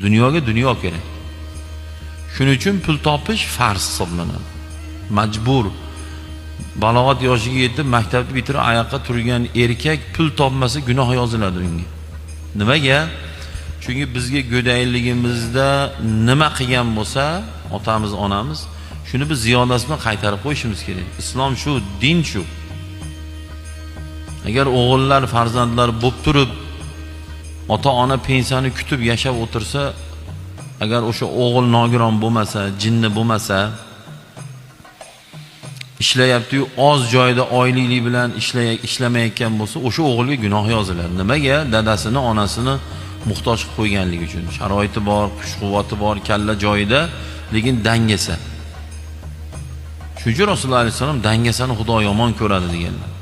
Dunyoga dunyo kerak. Shuning uchun pul topish farz hisoblanadi. Majbur. Balog'at yoshiga yetib, maktabni bitirib oyoqqa turgan erkak pul topmasa gunoh yoziladi unga. Nimaga? Chunki bizga go'dayligimizda nima qilgan bo'lsa, otamiz, onamiz, shuni biz ziyodasini qaytarib qo'yishimiz kerak. Islom shu, din shu. Agar o'g'illar, farzandlar bo'lib turib, ota-ona pensiyani kutib yashab o'tirsa, agar o'sha o'g'il nogiron bo'lmasa, jinni bo'lmasa, ishlayapti-yu, oz joyda oyliklik bilan ishlamayotgan bo'lsa, o'sha o'g'ilga gunoh yoziladi. Nimaga? Dadasini, onasini muhtoj qilib qo'yganligi uchun. Sharoiti bor, kuch-quvvati bor, kalla joyida, lekin dangasa. Shuning uchun Rasululloh alayhisalom dangasani Xudo yomon ko'radi deganlar.